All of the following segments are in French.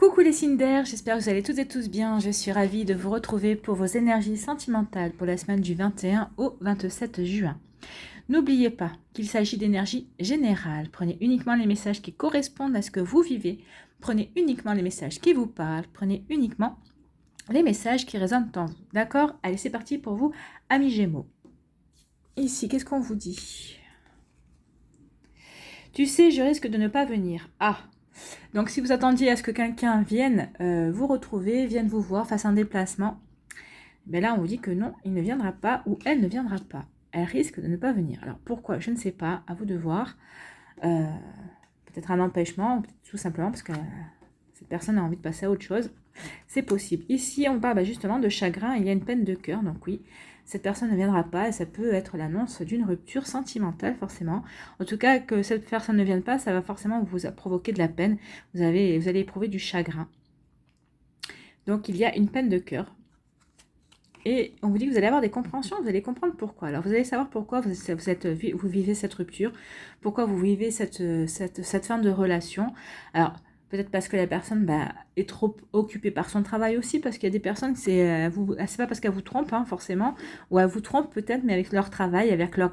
Coucou les signes d'air, j'espère que vous allez toutes et tous bien. Je suis ravie de vous retrouver pour vos énergies sentimentales pour la semaine du 21 au 27 juin. N'oubliez pas qu'il s'agit d'énergie générale. Prenez uniquement les messages qui correspondent à ce que vous vivez. Prenez uniquement les messages qui vous parlent. Prenez uniquement les messages qui résonnent en vous. D'accord? Allez, c'est parti pour vous, amis Gémeaux. Ici, qu'est-ce qu'on vous dit? Tu sais, je risque de ne pas venir. Ah! Donc, si vous attendiez à ce que quelqu'un vienne vous retrouver, vienne vous voir, fasse un déplacement, ben là, on vous dit que non, il ne viendra pas ou elle ne viendra pas. Elle risque de ne pas venir. Alors, pourquoi? Je ne sais pas, à vous de voir. Peut-être un empêchement, ou peut-être tout simplement parce que cette personne a envie de passer à autre chose. C'est possible. Ici, on parle justement de chagrin, il y a une peine de cœur, donc oui, cette personne ne viendra pas et ça peut être l'annonce d'une rupture sentimentale forcément. En tout cas, que cette personne ne vienne pas, ça va forcément vous provoquer de la peine. Vous allez éprouver du chagrin. Donc il y a une peine de cœur. Et on vous dit que vous allez avoir des compréhensions, vous allez comprendre pourquoi. Alors vous allez savoir pourquoi vous vivez cette rupture, pourquoi vous vivez cette fin de relation. Alors peut-être parce que la personne est trop occupée par son travail aussi, parce qu'il y a des personnes, c'est pas parce qu'elles vous trompent forcément, ou elles vous trompent peut-être, mais avec leur travail, avec leurs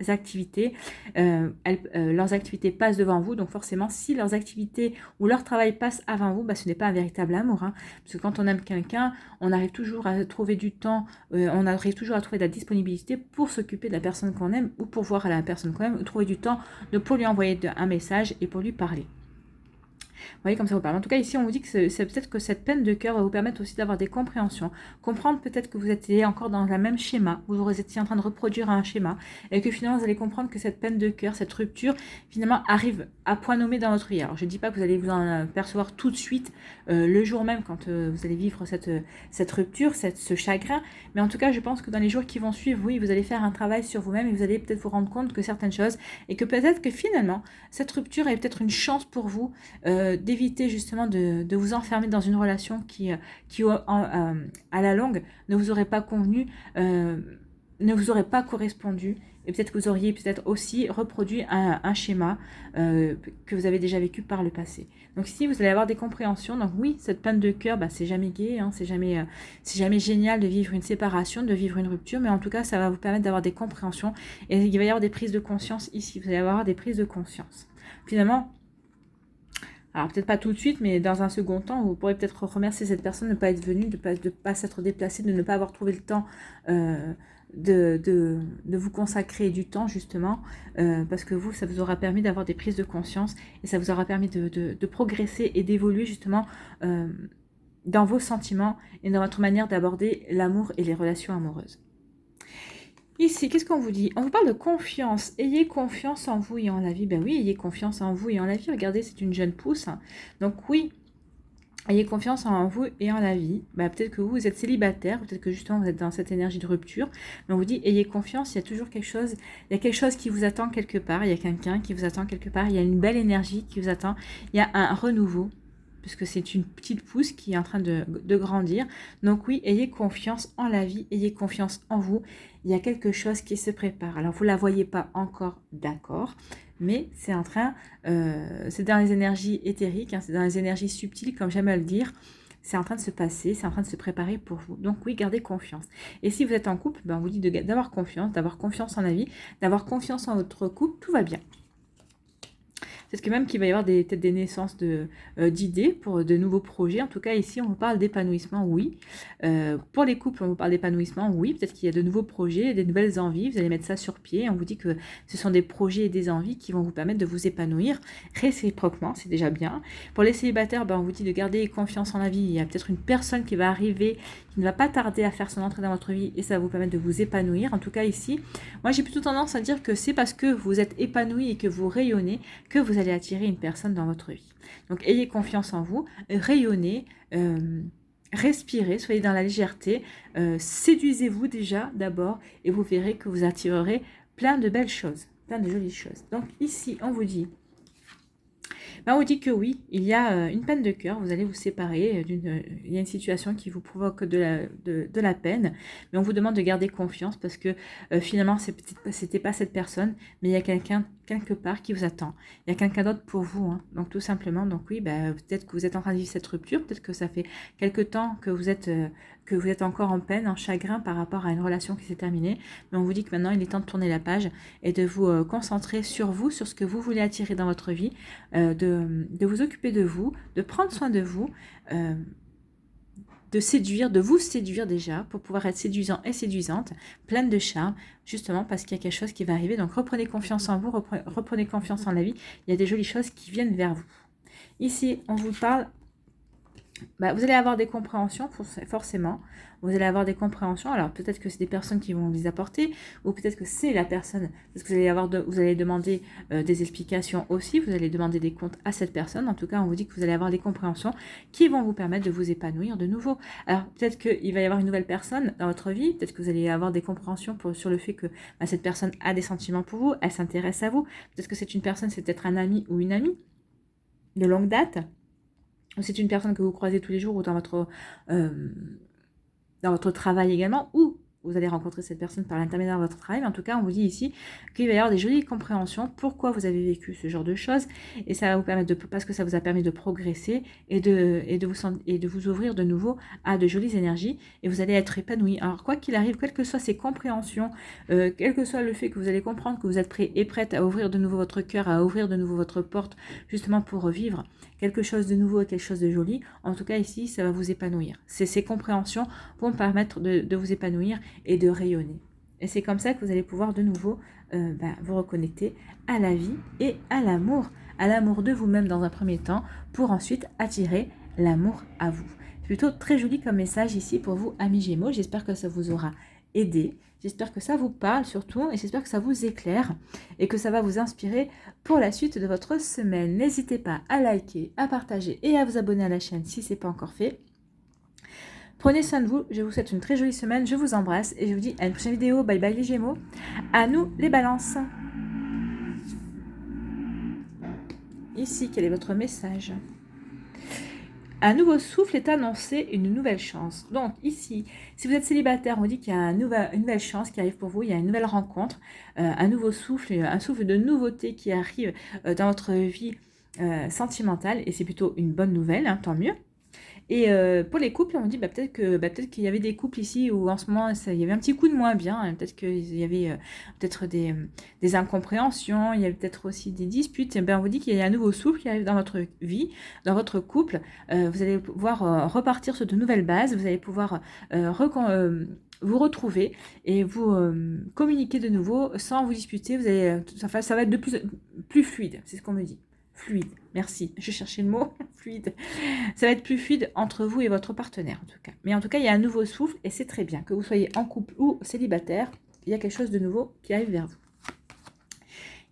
activités, leurs activités passent devant vous, donc forcément si leurs activités ou leur travail passe avant vous, ce n'est pas un véritable amour, parce que quand on aime quelqu'un, on arrive toujours à trouver du temps, on arrive toujours à trouver de la disponibilité pour s'occuper de la personne qu'on aime, ou pour voir la personne qu'on aime, ou trouver du temps pour lui envoyer un message et pour lui parler. Vous voyez, comme ça vous parle. En tout cas, ici, on vous dit que c'est peut-être que cette peine de cœur va vous permettre aussi d'avoir des compréhensions. Comprendre peut-être que vous étiez encore dans le même schéma, vous étiez en train de reproduire un schéma, et que finalement, vous allez comprendre que cette peine de cœur, cette rupture, finalement, arrive à point nommé dans votre vie. Alors, je ne dis pas que vous allez vous en percevoir tout de suite, le jour même, quand vous allez vivre cette rupture, ce chagrin, mais en tout cas, je pense que dans les jours qui vont suivre, oui, vous allez faire un travail sur vous-même, et vous allez peut-être vous rendre compte que certaines choses, et que peut-être que finalement, cette rupture est peut-être une chance pour vous, d'éviter justement de vous enfermer dans une relation qui à la longue ne vous aurait pas convenu, ne vous aurait pas correspondu, et peut-être que vous auriez peut-être aussi reproduit un schéma que vous avez déjà vécu par le passé. Donc ici, vous allez avoir des compréhensions. Donc oui, cette peine de cœur, c'est jamais gai, c'est jamais génial de vivre une séparation, de vivre une rupture, mais en tout cas, ça va vous permettre d'avoir des compréhensions, et il va y avoir des prises de conscience ici. Vous allez avoir des prises de conscience. Finalement, alors peut-être pas tout de suite, mais dans un second temps, vous pourrez peut-être remercier cette personne de ne pas être venue, de ne pas s'être déplacée, de ne pas avoir trouvé le temps de vous consacrer du temps justement, parce que ça vous aura permis d'avoir des prises de conscience, et ça vous aura permis de progresser et d'évoluer justement dans vos sentiments et dans votre manière d'aborder l'amour et les relations amoureuses. Ici, qu'est-ce qu'on vous dit? On vous parle de confiance. Ayez confiance en vous et en la vie. Ben oui, ayez confiance en vous et en la vie. Regardez, c'est une jeune pousse. Donc oui, ayez confiance en vous et en la vie. Peut-être que vous êtes célibataire, peut-être que justement vous êtes dans cette énergie de rupture. Mais on vous dit, ayez confiance, il y a toujours quelque chose. Il y a quelque chose qui vous attend quelque part. Il y a quelqu'un qui vous attend quelque part. Il y a une belle énergie qui vous attend. Il y a un renouveau, puisque c'est une petite pousse qui est en train de grandir. Donc oui, ayez confiance en la vie, ayez confiance en vous. Il y a quelque chose qui se prépare. Alors vous ne la voyez pas encore, d'accord, mais c'est en train, c'est dans les énergies éthériques, c'est dans les énergies subtiles, comme j'aime à le dire. C'est en train de se passer, c'est en train de se préparer pour vous. Donc oui, gardez confiance. Et si vous êtes en couple, on vous dit d'avoir confiance en la vie, d'avoir confiance en votre couple, tout va bien. Peut-être que même qu'il va y avoir peut-être des naissances d'idées pour de nouveaux projets. En tout cas, ici, on vous parle d'épanouissement, oui. Pour les couples, on vous parle d'épanouissement, oui. Peut-être qu'il y a de nouveaux projets, des nouvelles envies. Vous allez mettre ça sur pied. On vous dit que ce sont des projets et des envies qui vont vous permettre de vous épanouir réciproquement. C'est déjà bien. Pour les célibataires, on vous dit de garder confiance en la vie. Il y a peut-être une personne qui va arriver, qui ne va pas tarder à faire son entrée dans votre vie, et ça va vous permettre de vous épanouir. En tout cas, ici, moi, j'ai plutôt tendance à dire que c'est parce que vous êtes épanoui et que vous rayonnez que vous allez attirer une personne dans votre vie. Donc ayez confiance en vous, rayonnez, respirez, soyez dans la légèreté, séduisez-vous déjà d'abord, et vous verrez que vous attirerez plein de belles choses, plein de jolies choses. Donc ici, on vous dit que oui, il y a une peine de cœur, vous allez vous séparer, il y a une situation qui vous provoque de la peine, mais on vous demande de garder confiance parce que finalement, c'était pas cette personne, mais il y a quelqu'un quelque part qui vous attend. Il y a quelqu'un d'autre pour vous, hein. Donc tout simplement, donc oui, peut-être que vous êtes en train de vivre cette rupture, peut-être que ça fait quelque temps que vous êtes encore en peine, en chagrin par rapport à une relation qui s'est terminée, mais on vous dit que maintenant il est temps de tourner la page et de vous concentrer sur vous, sur ce que vous voulez attirer dans votre vie, de vous occuper de vous, de prendre soin de vous, de vous séduire déjà, pour pouvoir être séduisant et séduisante, pleine de charme, justement parce qu'il y a quelque chose qui va arriver. Donc reprenez confiance en vous, reprenez confiance en la vie, il y a des jolies choses qui viennent vers vous. Ici, on vous parle, vous allez avoir des compréhensions, forcément. Vous allez avoir des compréhensions. Alors, peut-être que c'est des personnes qui vont vous les apporter, ou peut-être que c'est la personne, parce que vous allez demander des explications aussi, vous allez demander des comptes à cette personne. En tout cas, on vous dit que vous allez avoir des compréhensions qui vont vous permettre de vous épanouir de nouveau. Alors, peut-être qu'il va y avoir une nouvelle personne dans votre vie, peut-être que vous allez avoir des compréhensions sur le fait que cette personne a des sentiments pour vous, elle s'intéresse à vous. Peut-être que c'est une personne, c'est peut-être un ami ou une amie de longue date. C'est une personne que vous croisez tous les jours ou dans votre travail également, ou vous allez rencontrer cette personne par l'intermédiaire de votre travail. Mais en tout cas, on vous dit ici qu'il va y avoir des jolies compréhensions, pourquoi vous avez vécu ce genre de choses, et ça va vous permettre parce que ça vous a permis de progresser et de vous ouvrir de nouveau à de jolies énergies, et vous allez être épanoui. Alors quoi qu'il arrive, quelles que soient ces compréhensions, quel que soit le fait que vous allez comprendre que vous êtes prêt et prête à ouvrir de nouveau votre cœur, à ouvrir de nouveau votre porte, justement pour revivre quelque chose de nouveau et quelque chose de joli, en tout cas ici, ça va vous épanouir. Ces compréhensions vont permettre de vous épanouir et de rayonner. Et c'est comme ça que vous allez pouvoir de nouveau vous reconnecter à la vie et à l'amour de vous-même dans un premier temps, pour ensuite attirer l'amour à vous. C'est plutôt très joli comme message ici pour vous, amis Gémeaux. J'espère que ça vous aura aidé. J'espère que ça vous parle surtout, et j'espère que ça vous éclaire et que ça va vous inspirer pour la suite de votre semaine. N'hésitez pas à liker, à partager et à vous abonner à la chaîne si ce n'est pas encore fait. Prenez soin de vous, je vous souhaite une très jolie semaine, je vous embrasse et je vous dis à une prochaine vidéo. Bye bye les Gémeaux, à nous les balances. Ici, quel est votre message ? Un nouveau souffle est annoncé, une nouvelle chance. Donc ici, si vous êtes célibataire, on dit qu'il y a une nouvelle chance qui arrive pour vous, il y a une nouvelle rencontre, un nouveau souffle, un souffle de nouveauté qui arrive dans votre vie sentimentale, et c'est plutôt une bonne nouvelle, hein, tant mieux. Et pour les couples, on dit peut-être qu'il y avait des couples ici où en ce moment il y avait un petit coup de moins bien, hein, peut-être qu'il y avait peut-être des incompréhensions, il y avait peut-être aussi des disputes. Et on vous dit qu'il y a un nouveau souffle qui arrive dans votre vie, dans votre couple. Vous allez pouvoir repartir sur de nouvelles bases, vous allez pouvoir vous retrouver et vous communiquer de nouveau sans vous disputer. Ça va être de plus fluide, c'est ce qu'on me dit. Fluide, merci, je cherchais le mot, fluide. Ça va être plus fluide entre vous et votre partenaire en tout cas. Mais en tout cas, il y a un nouveau souffle et c'est très bien. Que vous soyez en couple ou célibataire, il y a quelque chose de nouveau qui arrive vers vous.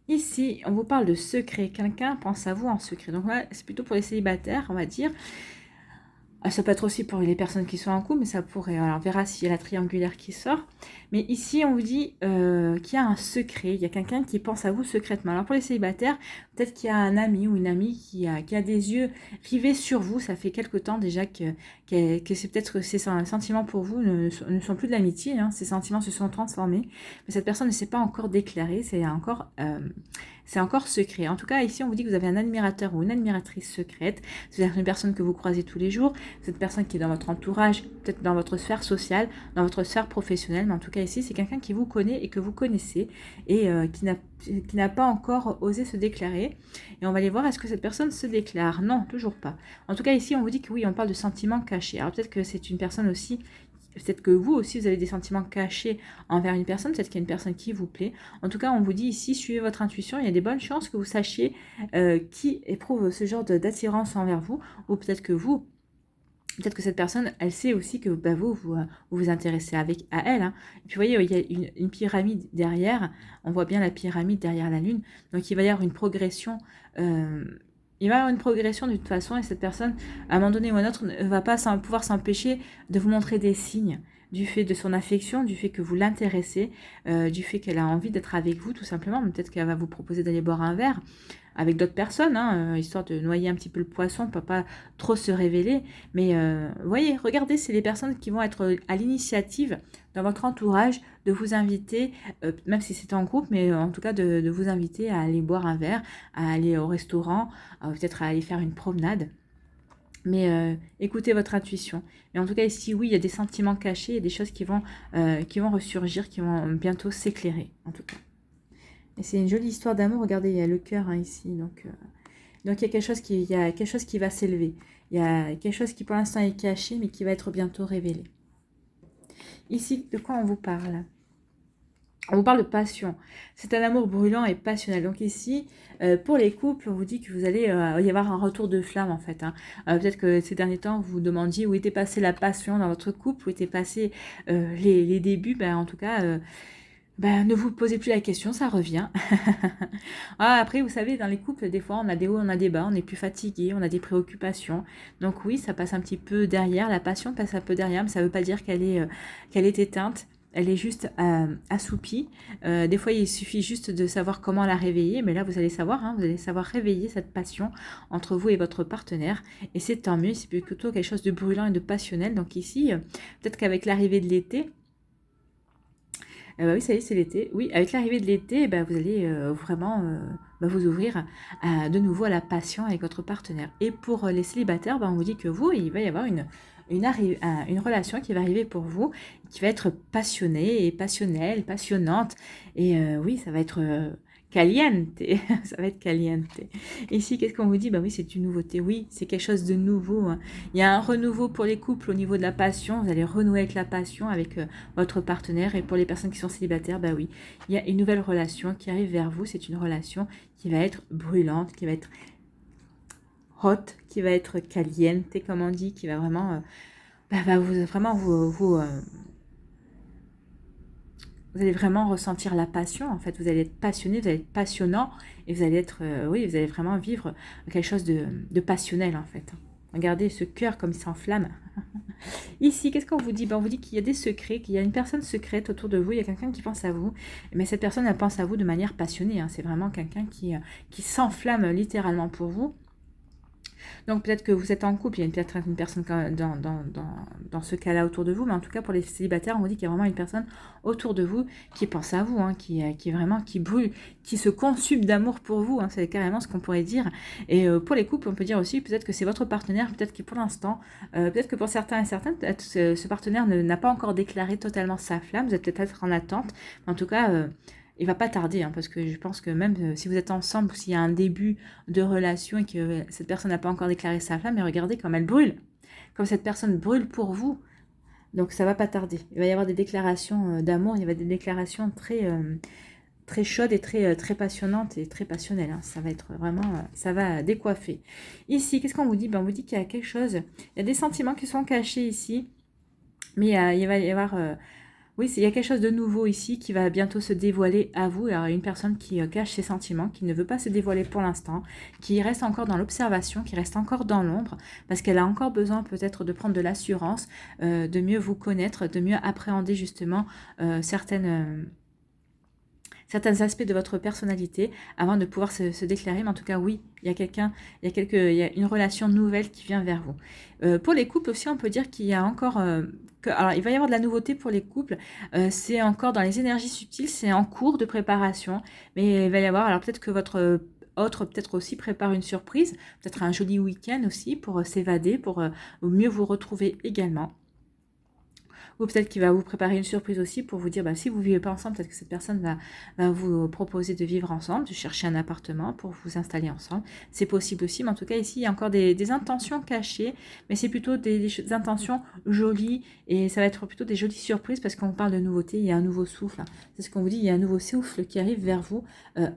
Ici, on vous parle de secret. Quelqu'un pense à vous en secret. Donc là, c'est plutôt pour les célibataires, on va dire. Ça peut être aussi pour les personnes qui sont en couple, mais ça pourrait... Alors, on verra s'il y a la triangulaire qui sort. Mais ici, on vous dit qu'il y a un secret. Il y a quelqu'un qui pense à vous secrètement. Alors, pour les célibataires, peut-être qu'il y a un ami ou une amie qui a des yeux rivés sur vous. Ça fait quelque temps déjà que c'est peut-être ces sentiments pour vous ne sont plus de l'amitié. Hein. Ces sentiments se sont transformés. Mais cette personne ne s'est pas encore déclarée. C'est encore secret. En tout cas, ici, on vous dit que vous avez un admirateur ou une admiratrice secrète. C'est-à-dire une personne que vous croisez tous les jours. Cette personne qui est dans votre entourage, peut-être dans votre sphère sociale, dans votre sphère professionnelle. Mais en tout cas, ici, c'est quelqu'un qui vous connaît et que vous connaissez et qui n'a pas encore osé se déclarer. Et on va aller voir, est-ce que cette personne se déclare? Non, toujours pas. En tout cas, ici, on vous dit que oui, on parle de sentiments cachés. Alors peut-être que c'est une personne aussi... Peut-être que vous aussi, vous avez des sentiments cachés envers une personne. Peut-être qu'il y a une personne qui vous plaît. En tout cas, on vous dit ici, suivez votre intuition. Il y a des bonnes chances que vous sachiez qui éprouve ce genre d'attirance envers vous. Ou peut-être que cette personne, elle sait aussi que vous intéressez à elle. Hein. Et puis, vous voyez, il y a une pyramide derrière. On voit bien la pyramide derrière la lune. Donc, il va y avoir une progression... Il va y avoir une progression de toute façon et cette personne, à un moment donné ou à un autre, ne va pas pouvoir s'empêcher de vous montrer des signes du fait de son affection, du fait que vous l'intéressez, du fait qu'elle a envie d'être avec vous tout simplement. Peut-être qu'elle va vous proposer d'aller boire un verre. avec d'autres personnes, hein, histoire de noyer un petit peu le poisson, pour pas trop se révéler. Mais voyez, regardez, c'est les personnes qui vont être à l'initiative dans votre entourage de vous inviter, même si c'est en groupe, mais en tout cas de vous inviter à aller boire un verre, à aller au restaurant, peut-être à aller faire une promenade. Mais écoutez votre intuition. Et en tout cas, ici, oui, il y a des sentiments cachés, il y a des choses qui vont ressurgir, qui vont bientôt s'éclairer, en tout cas. Et c'est une jolie histoire d'amour. Regardez, il y a le cœur ici. Donc il y a quelque chose qui va s'élever. Il y a quelque chose qui, pour l'instant, est caché, mais qui va être bientôt révélé. Ici, de quoi on vous parle ? On vous parle de passion. C'est un amour brûlant et passionnel. Donc ici, pour les couples, on vous dit que vous allez y avoir un retour de flamme en fait. Peut-être que ces derniers temps, vous vous demandiez où était passée la passion dans votre couple, où étaient passés les débuts. En tout cas, ne vous posez plus la question, ça revient. Après, vous savez, dans les couples, des fois, on a des hauts, on a des bas, on est plus fatigué, on a des préoccupations. Donc oui, ça passe un petit peu derrière. La passion passe un peu derrière, mais ça ne veut pas dire qu'elle est éteinte. Elle est juste assoupie. Des fois, il suffit juste de savoir comment la réveiller. Mais là, vous allez savoir, vous allez savoir réveiller cette passion entre vous et votre partenaire. Et c'est tant mieux, c'est plutôt quelque chose de brûlant et de passionnel. Donc ici, peut-être qu'avec l'arrivée de l'été, oui, ça y est, c'est l'été. Oui, avec l'arrivée de l'été, vous allez vraiment vous ouvrir de nouveau à la passion avec votre partenaire. Et pour les célibataires, on vous dit que vous, il va y avoir une relation qui va arriver pour vous, qui va être passionnée et passionnelle, passionnante. Et oui, ça va être caliente, ça va être caliente. Et ici, qu'est-ce qu'on vous dit ? Oui, c'est une nouveauté. Oui, c'est quelque chose de nouveau. Il y a un renouveau pour les couples au niveau de la passion. Vous allez renouer avec la passion avec votre partenaire. Et pour les personnes qui sont célibataires, oui, il y a une nouvelle relation qui arrive vers vous. C'est une relation qui va être brûlante, qui va être hot, qui va être caliente, comme on dit, qui va vraiment, vous allez vraiment ressentir la passion. En fait, vous allez être passionné, vous allez être passionnant, et vous allez être, vous allez vraiment vivre quelque chose de passionnel en fait. Regardez ce cœur comme il s'enflamme. Ici, qu'est-ce qu'on vous dit ? On vous dit qu'il y a des secrets, qu'il y a une personne secrète autour de vous, il y a quelqu'un qui pense à vous, mais cette personne, elle pense à vous de manière passionnée. C'est vraiment quelqu'un qui s'enflamme littéralement pour vous. Donc peut-être que vous êtes en couple, il y a peut-être une personne dans ce cas-là autour de vous, mais en tout cas pour les célibataires, on vous dit qu'il y a vraiment une personne autour de vous qui pense à vous, qui brûle, qui se consume d'amour pour vous, c'est carrément ce qu'on pourrait dire. Et pour les couples, on peut dire aussi peut-être que c'est votre partenaire, peut-être que pour l'instant, peut-être que pour certains et certaines, peut-être ce partenaire n'a pas encore déclaré totalement sa flamme, vous êtes peut-être en attente, mais en tout cas... il va pas tarder, parce que je pense que même si vous êtes ensemble, s'il y a un début de relation et que cette personne n'a pas encore déclaré sa flamme, mais regardez comme elle brûle, comme cette personne brûle pour vous. Donc ça va pas tarder. Il va y avoir des déclarations d'amour, il y a des déclarations très chaudes et très passionnantes et très passionnelles. Ça va être vraiment, ça va décoiffer. Ici, qu'est-ce qu'on vous dit ? On vous dit qu'il y a quelque chose, il y a des sentiments qui sont cachés ici, mais il va y avoir... oui, il y a quelque chose de nouveau ici qui va bientôt se dévoiler à vous. Alors, une personne qui cache ses sentiments, qui ne veut pas se dévoiler pour l'instant, qui reste encore dans l'observation, qui reste encore dans l'ombre, parce qu'elle a encore besoin peut-être de prendre de l'assurance, de mieux vous connaître, de mieux appréhender justement certains aspects de votre personnalité avant de pouvoir se déclarer. Mais en tout cas, oui, il y a une relation nouvelle qui vient vers vous. Pour les couples aussi, on peut dire qu'il y a encore... alors, il va y avoir de la nouveauté pour les couples. C'est encore dans les énergies subtiles, c'est en cours de préparation. Mais il va y avoir... Alors, peut-être que votre... autre peut-être aussi prépare une surprise, peut-être un joli week-end aussi pour s'évader, pour mieux vous retrouver également. Ou peut-être qu'il va vous préparer une surprise aussi pour vous dire, si vous ne vivez pas ensemble, peut-être que cette personne va vous proposer de vivre ensemble, de chercher un appartement pour vous installer ensemble. C'est possible aussi, mais en tout cas ici, il y a encore des intentions cachées, mais c'est plutôt des intentions jolies, et ça va être plutôt des jolies surprises parce qu'on parle de nouveauté, il y a un nouveau souffle. C'est ce qu'on vous dit, il y a un nouveau souffle qui arrive vers vous,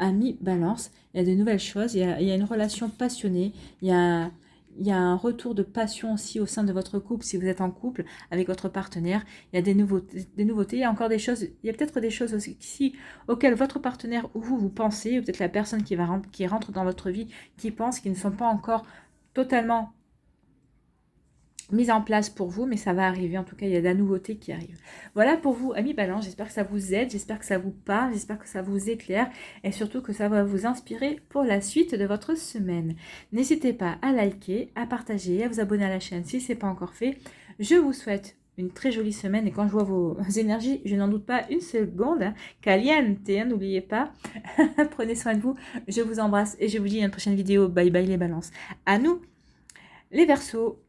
amis Balance. Il y a de nouvelles choses, il y a une relation passionnée, il y a un retour de passion aussi au sein de votre couple, si vous êtes en couple avec votre partenaire. Il y a des nouveautés, il y a encore des choses, il y a peut-être des choses aussi ici auxquelles votre partenaire ou vous pensez, ou peut-être la personne qui rentre dans votre vie, qui pense, qui ne sont pas encore totalement mise en place pour vous, mais ça va arriver. En tout cas, il y a de la nouveauté qui arrive. Voilà pour vous, amis Balance. J'espère que ça vous aide, j'espère que ça vous parle, j'espère que ça vous éclaire et surtout que ça va vous inspirer pour la suite de votre semaine. N'hésitez pas à liker, à partager, à vous abonner à la chaîne si ce n'est pas encore fait. Je vous souhaite une très jolie semaine et quand je vois vos énergies, je n'en doute pas une seconde. Caliente, n'oubliez pas. Prenez soin de vous. Je vous embrasse et je vous dis à une prochaine vidéo. Bye bye les balances. À nous, les Verseaux.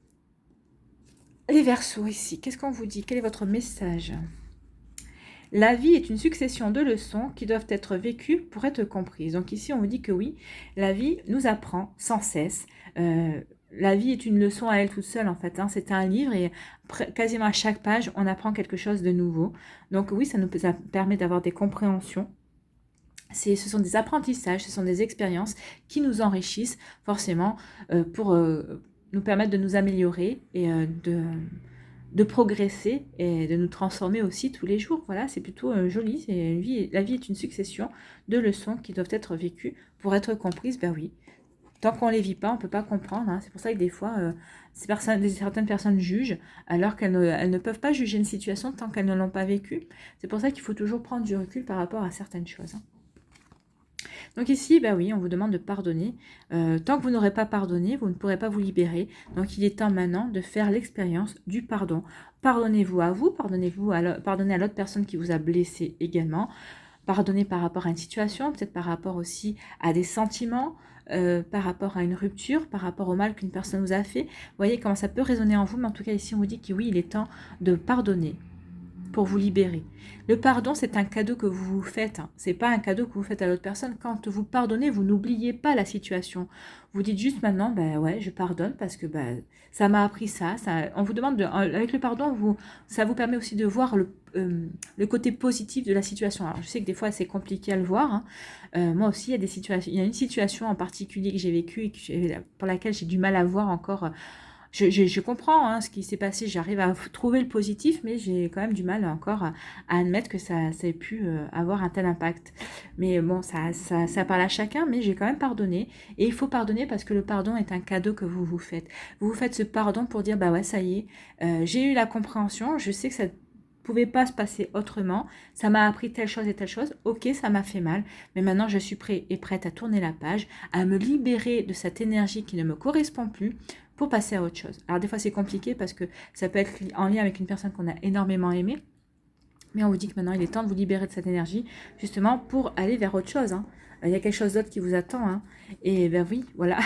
Les Verseaux ici, qu'est-ce qu'on vous dit? Quel est votre message? La vie est une succession de leçons qui doivent être vécues pour être comprises. Donc ici, on vous dit que oui, la vie nous apprend sans cesse. La vie est une leçon à elle toute seule en fait. Hein. C'est un livre et quasiment à chaque page, on apprend quelque chose de nouveau. Donc oui, ça nous permet d'avoir des compréhensions. Ce sont des apprentissages, ce sont des expériences qui nous enrichissent forcément pour nous permettre de nous améliorer et de progresser et de nous transformer aussi tous les jours. Voilà, c'est plutôt joli. La vie est une succession de leçons qui doivent être vécues pour être comprises. Ben oui, tant qu'on ne les vit pas, on ne peut pas comprendre. Hein. C'est pour ça que des fois, certaines personnes jugent alors qu'elles ne peuvent pas juger une situation tant qu'elles ne l'ont pas vécue. C'est pour ça qu'il faut toujours prendre du recul par rapport à certaines choses. Hein. Donc ici, ben oui, on vous demande de pardonner. Tant que vous n'aurez pas pardonné, vous ne pourrez pas vous libérer. Donc il est temps maintenant de faire l'expérience du pardon. Pardonnez-vous à vous, pardonnez à l'autre personne qui vous a blessé également. Pardonnez par rapport à une situation, peut-être par rapport aussi à des sentiments, par rapport à une rupture, par rapport au mal qu'une personne vous a fait. Vous voyez comment ça peut résonner en vous, mais en tout cas ici on vous dit que oui, il est temps de pardonner pour vous libérer. Le pardon, c'est un cadeau que vous vous faites. Hein. Ce n'est pas un cadeau que vous faites à l'autre personne. Quand vous pardonnez, vous n'oubliez pas la situation. Vous dites juste maintenant, ben ouais, je pardonne parce que ben, ça m'a appris ça. On vous demande, avec le pardon, ça vous permet aussi de voir le côté positif de la situation. Alors, je sais que des fois, c'est compliqué à le voir. Hein. Moi aussi, il y a une situation en particulier que j'ai vécue et pour laquelle j'ai du mal à voir encore. Je comprends hein, ce qui s'est passé, j'arrive à trouver le positif, mais j'ai quand même du mal encore à admettre que ça ait pu avoir un tel impact. Mais bon, ça parle à chacun, mais j'ai quand même pardonné. Et il faut pardonner parce que le pardon est un cadeau que vous vous faites. Vous vous faites ce pardon pour dire, bah ouais, ça y est, j'ai eu la compréhension, je sais que ça pouvait pas se passer autrement, ça m'a appris telle chose et telle chose, ok, ça m'a fait mal, mais maintenant je suis prêt et prête à tourner la page, à me libérer de cette énergie qui ne me correspond plus, pour passer à autre chose. Alors des fois c'est compliqué parce que ça peut être en lien avec une personne qu'on a énormément aimée, mais on vous dit que maintenant il est temps de vous libérer de cette énergie justement pour aller vers autre chose. Hein. Il y a quelque chose d'autre qui vous attend. Hein. Et ben oui, voilà.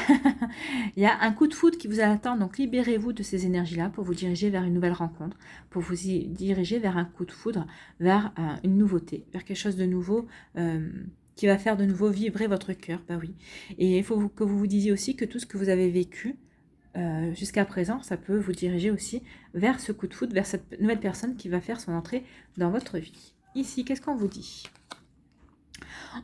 Il y a un coup de foudre qui vous attend. Donc libérez-vous de ces énergies-là pour vous diriger vers une nouvelle rencontre, pour vous diriger vers un coup de foudre, vers une nouveauté, vers quelque chose de nouveau qui va faire de nouveau vibrer votre cœur. Ben oui. Et il faut que vous vous disiez aussi que tout ce que vous avez vécu, jusqu'à présent, ça peut vous diriger aussi vers ce coup de foudre, vers cette nouvelle personne qui va faire son entrée dans votre vie. Ici, qu'est-ce qu'on vous dit ?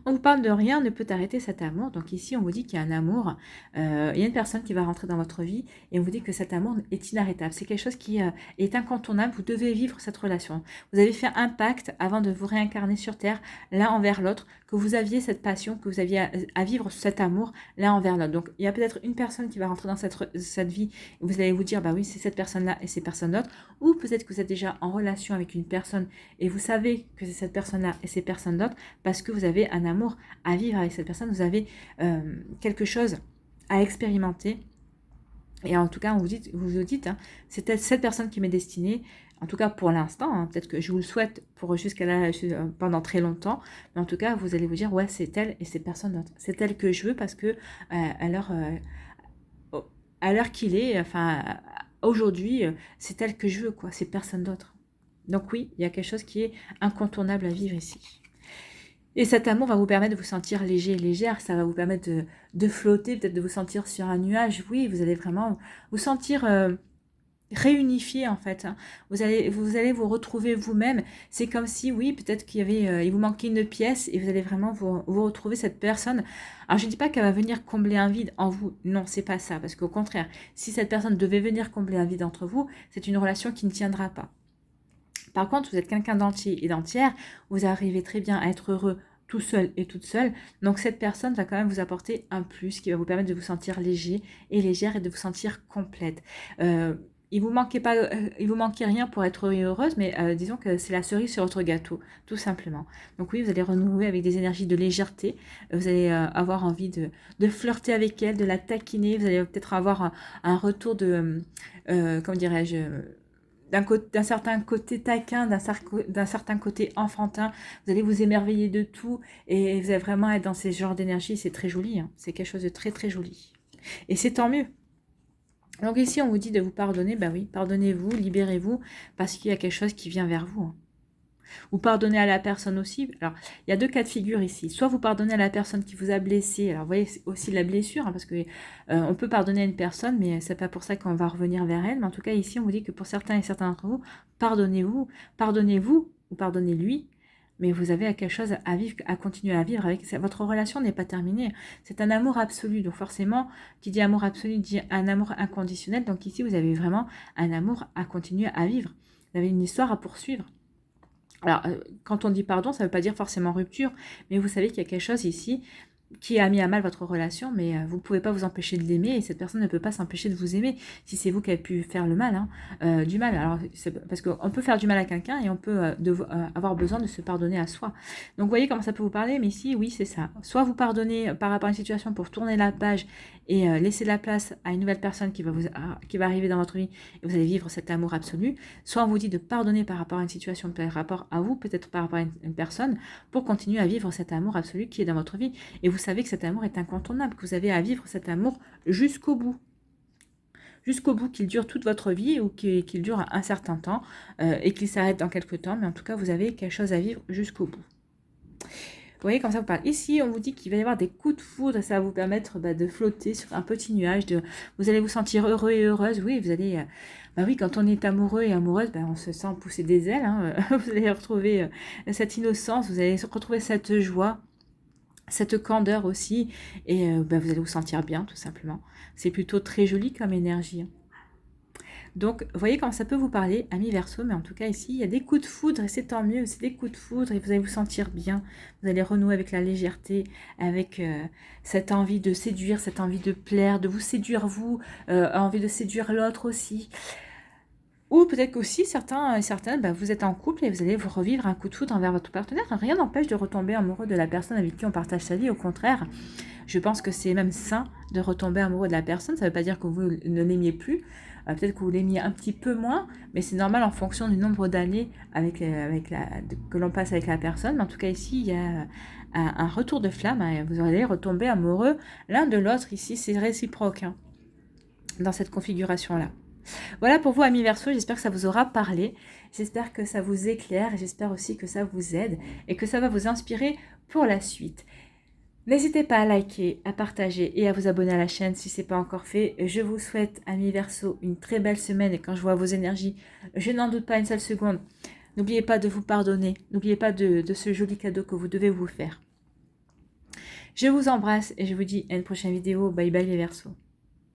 On vous parle de rien ne peut arrêter cet amour. Donc ici, on vous dit qu'il y a un amour. Il y a une personne qui va rentrer dans votre vie et on vous dit que cet amour est inarrêtable. C'est quelque chose qui est incontournable. Vous devez vivre cette relation. Vous avez fait un pacte avant de vous réincarner sur Terre, l'un envers l'autre, que vous aviez cette passion, que vous aviez à vivre cet amour l'un envers l'autre. Donc il y a peut-être une personne qui va rentrer dans cette vie et vous allez vous dire, bah oui, c'est cette personne-là et ces personnes d'autres. Ou peut-être que vous êtes déjà en relation avec une personne et vous savez que c'est cette personne-là et ces personnes d'autres parce que vous avez un amour à vivre avec cette personne, vous avez quelque chose à expérimenter. Et en tout cas, vous vous dites, hein, c'est cette personne qui m'est destinée, en tout cas pour l'instant, hein, peut-être que je vous le souhaite pour pendant très longtemps, mais en tout cas, vous allez vous dire, ouais, c'est elle et c'est personne d'autre. C'est elle que je veux parce que à l'heure qu'il est, enfin, aujourd'hui, c'est elle que je veux, quoi, c'est personne d'autre. Donc oui, il y a quelque chose qui est incontournable à vivre ici. Et cet amour va vous permettre de vous sentir léger et légère, ça va vous permettre de flotter, peut-être de vous sentir sur un nuage. Oui, vous allez vraiment vous sentir réunifié en fait. Hein. Vous allez vous retrouver vous-même. C'est comme si, oui, peut-être il vous manquait une pièce et vous allez vraiment vous retrouver cette personne. Alors je ne dis pas qu'elle va venir combler un vide en vous. Non, c'est pas ça. Parce qu'au contraire, si cette personne devait venir combler un vide entre vous, c'est une relation qui ne tiendra pas. Par contre, vous êtes quelqu'un d'entier et d'entière, vous arrivez très bien à être heureux tout seul et toute seule. Donc cette personne va quand même vous apporter un plus qui va vous permettre de vous sentir léger et légère et de vous sentir complète. il vous manquait rien pour être heureux et heureuse, mais disons que c'est la cerise sur votre gâteau, tout simplement. Donc oui, vous allez renouer avec des énergies de légèreté, vous allez avoir envie de flirter avec elle, de la taquiner, vous allez peut-être avoir un retour de, comment dirais-je, d'un certain côté taquin, d'un certain côté enfantin, vous allez vous émerveiller de tout, et vous allez vraiment être dans ces genres d'énergie, c'est très joli, hein. C'est quelque chose de très très joli. Et c'est tant mieux. Donc ici, on vous dit de vous pardonner, bah oui, pardonnez-vous, libérez-vous, parce qu'il y a quelque chose qui vient vers vous, hein. Vous pardonnez à la personne aussi. Alors, il y a 2 cas de figure ici. Soit vous pardonnez à la personne qui vous a blessé. Alors, vous voyez aussi la blessure, hein, parce que on peut pardonner à une personne, mais c'est pas pour ça qu'on va revenir vers elle. Mais en tout cas, ici, on vous dit que pour certains et certains d'entre vous, pardonnez-vous ou pardonnez-lui. Mais vous avez quelque chose à vivre, à continuer à vivre avec. Votre relation n'est pas terminée. C'est un amour absolu. Donc forcément, qui dit amour absolu dit un amour inconditionnel. Donc ici, vous avez vraiment un amour à continuer à vivre. Vous avez une histoire à poursuivre. Alors, quand on dit pardon, ça ne veut pas dire forcément rupture, mais vous savez qu'il y a quelque chose ici qui a mis à mal votre relation, mais vous ne pouvez pas vous empêcher de l'aimer, et cette personne ne peut pas s'empêcher de vous aimer, si c'est vous qui avez pu faire le mal, hein, du mal. Alors, parce qu'on peut faire du mal à quelqu'un, et on peut avoir besoin de se pardonner à soi. Donc, vous voyez comment ça peut vous parler, mais ici, oui, c'est ça. Soit vous pardonnez par rapport à une situation pour tourner la page, et laisser la place à une nouvelle personne qui va arriver dans votre vie, et vous allez vivre cet amour absolu. Soit on vous dit de pardonner par rapport à une situation, par rapport à vous, peut-être par rapport à une personne, pour continuer à vivre cet amour absolu qui est dans votre vie. Et vous savez que cet amour est incontournable, que vous avez à vivre cet amour jusqu'au bout. Jusqu'au bout, qu'il dure toute votre vie ou qu'il dure un certain temps et qu'il s'arrête dans quelques temps. Mais en tout cas, vous avez quelque chose à vivre jusqu'au bout. Vous voyez, comme ça vous parle. Ici, on vous dit qu'il va y avoir des coups de foudre et ça va vous permettre de flotter sur un petit nuage. Vous allez vous sentir heureux et heureuse. Oui, vous allez... oui, quand on est amoureux et amoureuse, on se sent pousser des ailes, hein. Vous allez retrouver cette innocence, vous allez retrouver cette joie, cette candeur aussi. Et vous allez vous sentir bien, tout simplement. C'est plutôt très joli comme énergie. Donc, vous voyez comment ça peut vous parler, amis Verseau, mais en tout cas ici, il y a des coups de foudre et c'est tant mieux, c'est des coups de foudre et vous allez vous sentir bien, vous allez renouer avec la légèreté, avec cette envie de séduire, cette envie de plaire, de vous séduire vous, envie de séduire l'autre aussi. Ou peut-être qu'aussi, certains et certaines, vous êtes en couple et vous allez vous revivre un coup de foudre envers votre partenaire. Rien n'empêche de retomber amoureux de la personne avec qui on partage sa vie, au contraire. Je pense que c'est même sain de retomber amoureux de la personne, ça ne veut pas dire que vous ne l'aimiez plus, peut-être que vous l'aimiez un petit peu moins, mais c'est normal en fonction du nombre d'années que l'on passe avec la personne. Mais en tout cas ici, il y a un retour de flamme, hein, et vous allez retomber amoureux l'un de l'autre. Ici, c'est réciproque, hein, dans cette configuration-là. Voilà pour vous, amis Verseau, j'espère que ça vous aura parlé, j'espère que ça vous éclaire, j'espère aussi que ça vous aide et que ça va vous inspirer pour la suite. N'hésitez pas à liker, à partager et à vous abonner à la chaîne si ce n'est pas encore fait. Je vous souhaite, amis Verseau, une très belle semaine et quand je vois vos énergies, je n'en doute pas une seule seconde. N'oubliez pas de vous pardonner, n'oubliez pas de ce joli cadeau que vous devez vous faire. Je vous embrasse et je vous dis à une prochaine vidéo. Bye bye les Verseaux.